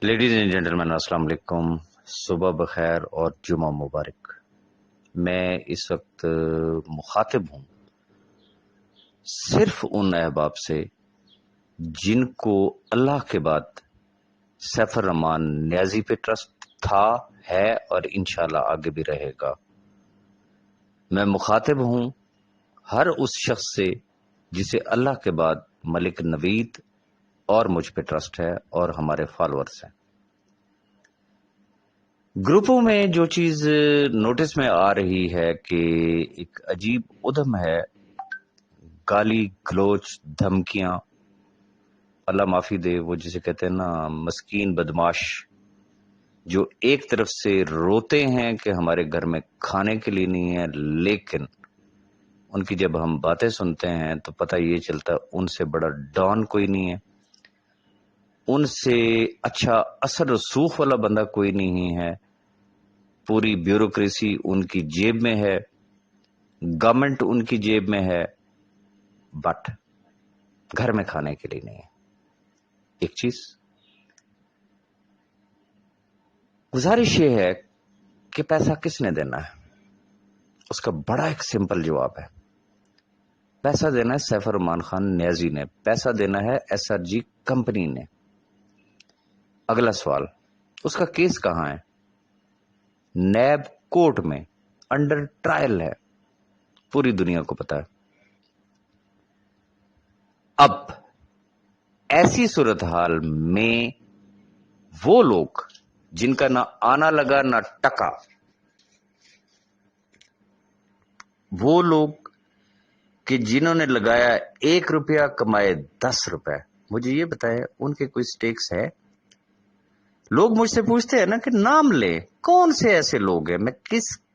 Ladies and gentleman السلام علیکم، صبح بخیر اور جمعہ مبارک۔ میں اس وقت مخاطب ہوں صرف ان احباب سے جن کو اللہ کے بعد سیف الرحمان نیازی پہ ٹرسٹ تھا، ہے اور انشاءاللہ آگے بھی رہے گا۔ میں مخاطب ہوں ہر اس شخص سے جسے اللہ کے بعد ملک نوید اور مجھ پہ ٹرسٹ ہے اور ہمارے فالورز ہیں۔ گروپوں میں جو چیز نوٹس میں آ رہی ہے کہ ایک عجیب ادھم ہے، گالی گلوچ دھمکیاں، اللہ معافی دے، وہ جسے کہتے ہیں نا مسکین بدماش، جو ایک طرف سے روتے ہیں کہ ہمارے گھر میں کھانے کے لیے نہیں ہے، لیکن ان کی جب ہم باتیں سنتے ہیں تو پتہ یہ چلتا ہے ان سے بڑا ڈان کوئی نہیں ہے، ان سے اچھا اثر رسوخ والا بندہ کوئی نہیں ہے، پوری بیوروکریسی ان کی جیب میں ہے، گورنمنٹ ان کی جیب میں ہے، بٹ گھر میں کھانے کے لیے نہیں ہے۔ ایک چیز گزارش یہ ہے کہ پیسہ کس نے دینا ہے؟ اس کا بڑا ایک سمپل جواب ہے، پیسہ دینا ہے سیف الرحمان خان نیازی نے، پیسہ دینا ہے ایس آر جی کمپنی نے۔ اگلا سوال، اس کا کیس کہاں ہے؟ نیب کورٹ میں انڈر ٹرائل ہے، پوری دنیا کو پتا ہے۔ اب ایسی صورتحال میں وہ لوگ جن کا نہ آنا لگا نہ ٹکا، وہ لوگ کہ جنہوں نے لگایا 1 روپیہ کمائے 10 روپے، مجھے یہ بتائے ان کے کوئی سٹیکس ہے؟ لوگ مجھ سے پوچھتے ہیں نا کہ نام لے، کون سے ایسے لوگ ہیں، میں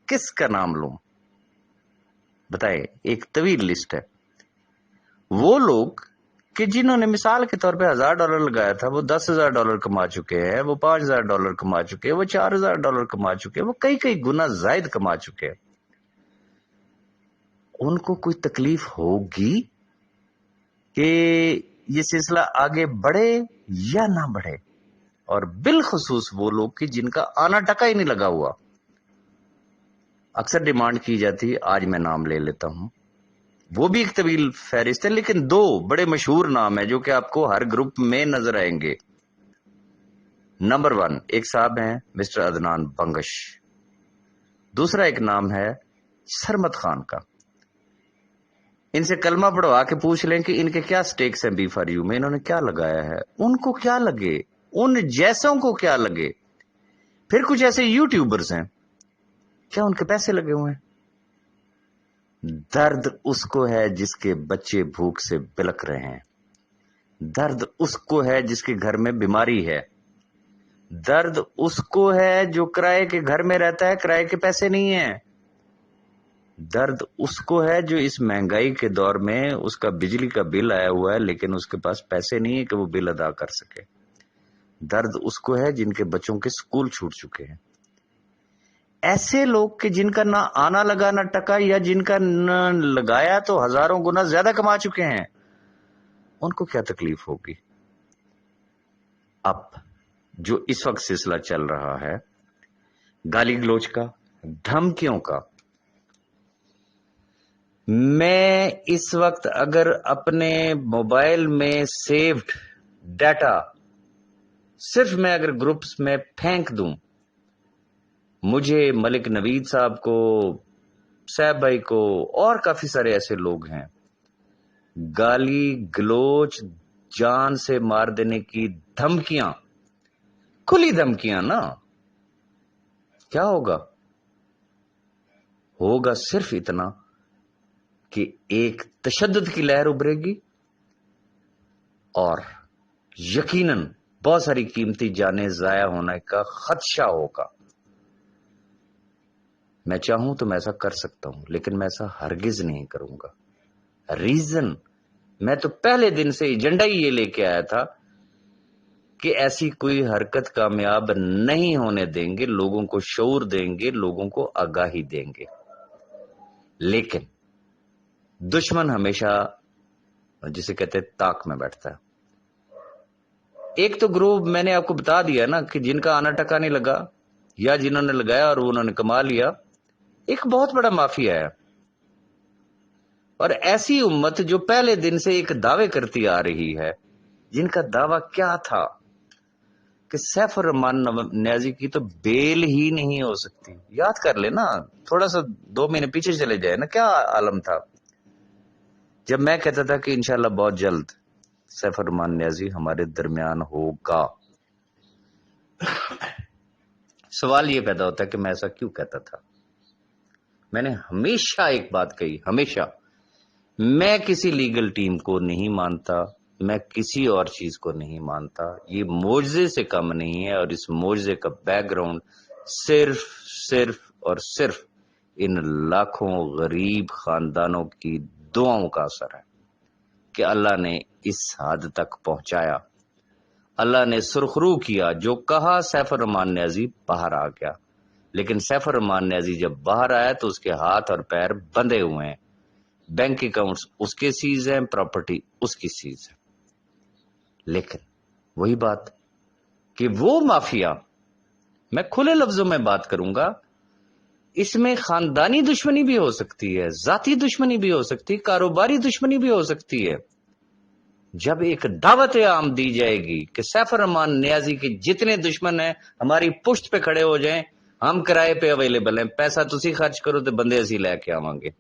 کس کا نام لوں؟ بتائے، ایک طویل لسٹ ہے۔ وہ لوگ کہ جنہوں نے مثال کے طور پہ $1000 لگایا تھا، وہ $10,000 کما چکے ہیں، وہ $5,000 کما چکے ہیں، وہ $4,000 کما چکے ہیں، وہ کئی گنا زائد کما چکے ہیں۔ ان کو کوئی تکلیف ہوگی کہ یہ سلسلہ آگے بڑھے یا نہ بڑھے؟ اور بالخصوص وہ لوگ کہ جن کا آنا ٹکا ہی نہیں لگا ہوا۔ اکثر ڈیمانڈ کی جاتی ہے، آج میں نام لے لیتا ہوں، وہ بھی ایک طویل فہرست ہے، لیکن 2 بڑے مشہور نام ہیں جو کہ آپ کو ہر گروپ میں نظر آئیں گے۔ نمبر 1 ایک صاحب ہیں مسٹر عدنان بنگش، دوسرا ایک نام ہے سرمد خان کا۔ ان سے کلمہ پڑھوا کے پوچھ لیں کہ ان کے کیا سٹیکس ہیں بی فار یو میں، انہوں نے کیا لگایا ہے، ان کو کیا لگے، ان جیسوں کو کیا لگے۔ پھر کچھ ایسے یوٹیوبرز ہیں، کیا ان کے پیسے لگے ہوئے ہیں؟ درد اس کو ہے جس کے بچے بھوک سے بلک رہے ہیں، درد اس کو ہے جس کے گھر میں بیماری ہے، درد اس کو ہے جو کرائے کے گھر میں رہتا ہے، کرائے کے پیسے نہیں ہیں، درد اس کو ہے جو اس مہنگائی کے دور میں اس کا بجلی کا بل آیا ہوا ہے لیکن اس کے پاس پیسے نہیں ہے کہ وہ بل ادا کر سکے، درد اس کو ہے جن کے بچوں کے سکول چھوٹ چکے ہیں۔ ایسے لوگ کہ جن کا نہ آنا لگا نہ ٹکا، یا جن کا نہ لگایا تو ہزاروں گنا زیادہ کما چکے ہیں، ان کو کیا تکلیف ہوگی؟ اب جو اس وقت سلسلہ چل رہا ہے گالی گلوچ کا، دھمکیوں کا، میں اس وقت اگر اپنے موبائل میں سیوڈ ڈیٹا صرف میں اگر گروپس میں پھینک دوں، مجھے ملک نوید صاحب کو، صاحب بھائی کو اور کافی سارے ایسے لوگ ہیں، گالی گلوچ جان سے مار دینے کی دھمکیاں، کھلی دھمکیاں نا، کیا ہوگا صرف اتنا کہ ایک تشدد کی لہر ابھرے گی اور یقیناً بہت ساری قیمتی جانیں ضائع ہونے کا خدشہ ہوگا۔ میں چاہوں تو میں ایسا کر سکتا ہوں، لیکن میں ایسا ہرگز نہیں کروں گا۔ ریزن، میں تو پہلے دن سے ایجنڈا ہی یہ لے کے آیا تھا کہ ایسی کوئی حرکت کامیاب نہیں ہونے دیں گے، لوگوں کو شعور دیں گے، لوگوں کو آگاہی دیں گے، لیکن دشمن ہمیشہ جسے کہتے ہیں طاق میں بیٹھتا ہے۔ ایک تو گروہ میں نے آپ کو بتا دیا نا کہ جن کا آنا ٹکا نہیں لگا یا جنہوں نے لگایا اور انہوں نے کما لیا، ایک بہت بڑا مافیا ہے۔ اور ایسی امت جو پہلے دن سے ایک دعوے کرتی آ رہی ہے، جن کا دعویٰ کیا تھا کہ سیف الرحمان نیازی کی تو بیل ہی نہیں ہو سکتی۔ یاد کر لے نا، تھوڑا سا 2 مہینے پیچھے چلے جائے نا، کیا عالم تھا جب میں کہتا تھا کہ انشاءاللہ بہت جلد سیف الرحمان نیازی ہمارے درمیان ہوگا۔ سوال یہ پیدا ہوتا ہے کہ میں ایسا کیوں کہتا تھا؟ میں نے ہمیشہ ایک بات کہی، ہمیشہ، میں کسی لیگل ٹیم کو نہیں مانتا، میں کسی اور چیز کو نہیں مانتا، یہ معجزے سے کم نہیں ہے، اور اس معجزے کا بیک گراؤنڈ صرف اور صرف ان لاکھوں غریب خاندانوں کی دعاؤں کا اثر ہے کہ اللہ نے اس حد تک پہنچایا، اللہ نے سرخرو کیا۔ جو کہا سیف الرحمان نیازی باہر آ گیا، لیکن سیف الرحمان نیازی جب باہر آیا تو اس کے ہاتھ اور پیر بندھے ہوئے ہیں، بینک اکاؤنٹس اس کے سیز ہیں، پراپرٹی اس کی سیز ہے۔ لیکن وہی بات کہ وہ مافیا، میں کھلے لفظوں میں بات کروں گا، اس میں خاندانی دشمنی بھی ہو سکتی ہے، ذاتی دشمنی بھی ہو سکتی ہے، کاروباری دشمنی بھی ہو سکتی ہے۔ جب ایک دعوت عام دی جائے گی کہ سیف الرحمان نیازی کے جتنے دشمن ہیں ہماری پشت پہ کھڑے ہو جائیں، ہم کرائے پہ اویلیبل ہیں، پیسہ تسی خرچ کرو تو بندے اسی لے کے آواں گے،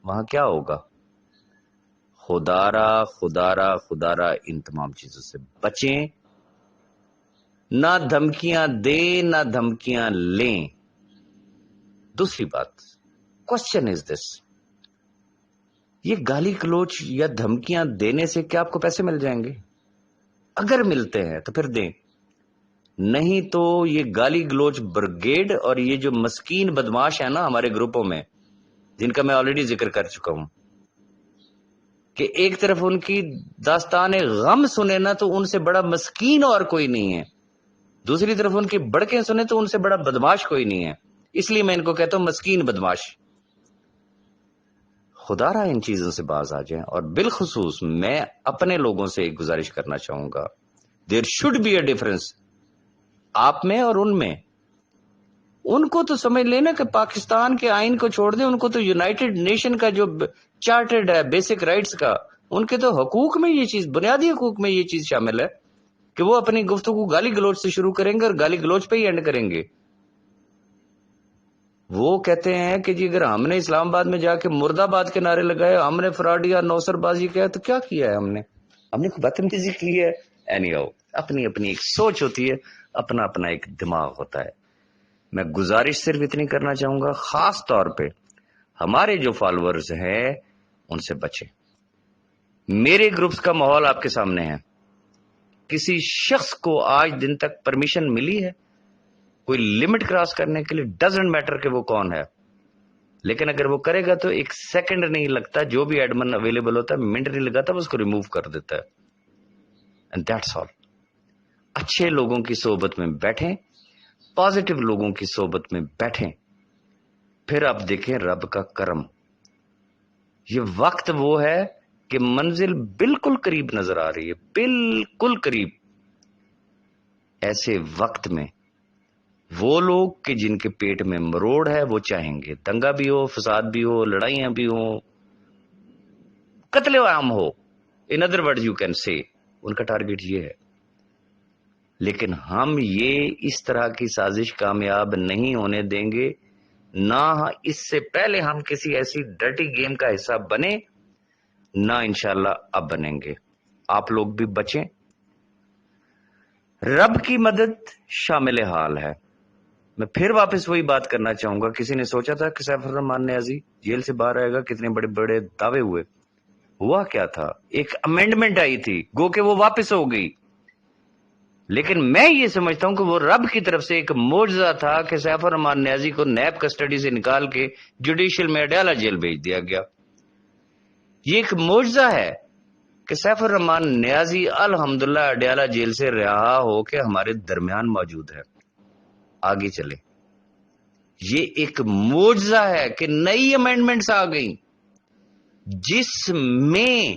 وہاں کیا ہوگا؟ خدارا ان تمام چیزوں سے بچیں، نہ دھمکیاں دیں نہ دھمکیاں لیں۔ دوسری بات، کوشچن از دس، یہ گالی گلوچ یا دھمکیاں دینے سے کیا آپ کو پیسے مل جائیں گے؟ اگر ملتے ہیں تو پھر دیں، نہیں تو یہ گالی گلوچ بریگیڈ اور یہ جو مسکین بدماش ہے نا ہمارے گروپوں میں، جن کا میں آلریڈی ذکر کر چکا ہوں کہ ایک طرف ان کی داستان غم سنے نا تو ان سے بڑا مسکین اور کوئی نہیں ہے، دوسری طرف ان کی بڑکیں سنے تو ان سے بڑا بدماش کوئی نہیں ہے، اس لیے میں ان کو کہتا ہوں مسکین بدماش۔ خدا را ان چیزوں سے باز آ جائیں، اور بالخصوص میں اپنے لوگوں سے ایک گزارش کرنا چاہوں گا، there should be a difference آپ میں اور ان میں۔ ان کو تو سمجھ لینا کہ پاکستان کے آئین کو چھوڑ دیں، ان کو تو یونائٹڈ نیشن کا جو چارٹرڈ ہے بیسک رائٹس کا، ان کے تو حقوق میں یہ چیز، بنیادی حقوق میں یہ چیز شامل ہے کہ وہ اپنی گفتگو گالی گلوچ سے شروع کریں گے اور گالی گلوچ پہ ہی اینڈ کریں گے۔ وہ کہتے ہیں کہ جی اگر ہم نے اسلام آباد میں جا کے مرد آباد کے نعرے لگائے، ہم نے فراڈیا نوسر بازی کیا، تو کیا کیا ہے ہم نے کوئی بدتمیزی کی ہے؟ اپنی اپنی ایک سوچ ہوتی ہے، اپنا اپنا ایک دماغ ہوتا ہے۔ میں گزارش صرف اتنی کرنا چاہوں گا، خاص طور پہ ہمارے جو فالوورز ہیں ان سے بچیں۔ میرے گروپس کا ماحول آپ کے سامنے ہے، کسی شخص کو آج دن تک پرمیشن ملی ہے کوئی لمٹ کراس کرنے کے لیے؟ ڈزنٹ میٹر کہ وہ کون ہے، لیکن اگر وہ کرے گا تو ایک سیکنڈ نہیں لگتا، جو بھی ایڈمن اویلیبل ہوتا ہے منٹ نہیں لگاتا، وہ اس کو ریموو کر دیتا ہے، اینڈ دیٹس آل۔ اچھے لوگوں کی صحبت میں بیٹھیں، پازیٹو لوگوں کی صحبت میں بیٹھیں، پھر آپ دیکھیں رب کا کرم۔ یہ وقت وہ ہے کہ منزل بالکل قریب نظر آ رہی ہے، بالکل قریب۔ ایسے وقت میں وہ لوگ کہ جن کے پیٹ میں مروڑ ہے وہ چاہیں گے دنگا بھی ہو، فساد بھی ہو، لڑائیاں بھی ہوں، قتل عام ہو، in other word you can say, ان کا ٹارگٹ یہ ہے۔ لیکن ہم یہ اس طرح کی سازش کامیاب نہیں ہونے دیں گے، نہ اس سے پہلے ہم کسی ایسی ڈرٹی گیم کا حصہ بنے، نہ انشاءاللہ اب بنیں گے۔ آپ لوگ بھی بچیں، رب کی مدد شامل حال ہے۔ میں پھر واپس وہی بات کرنا چاہوں گا، کسی نے سوچا تھا کہ سیف الرحمان نیازی جیل سے باہر آئے گا؟ کتنے بڑے بڑے دعوے ہوئے، ہوا کیا تھا؟ ایک امینڈمنٹ آئی تھی، گو کہ وہ واپس ہو گئی، لیکن میں یہ سمجھتا ہوں کہ وہ رب کی طرف سے ایک معجزہ تھا کہ سیف الرحمان نیازی کو نیب کسٹڈی سے نکال کے جوڈیشل میں اڈیالہ جیل بھیج دیا گیا۔ یہ ایک معجزہ ہے کہ سیف الرحمان نیازی الحمدللہ اڈیالہ جیل سے رہا ہو کے ہمارے درمیان موجود ہے۔ آگے چلے، یہ ایک معجزہ ہے کہ نئی امینڈمنٹس آ گئیں جس میں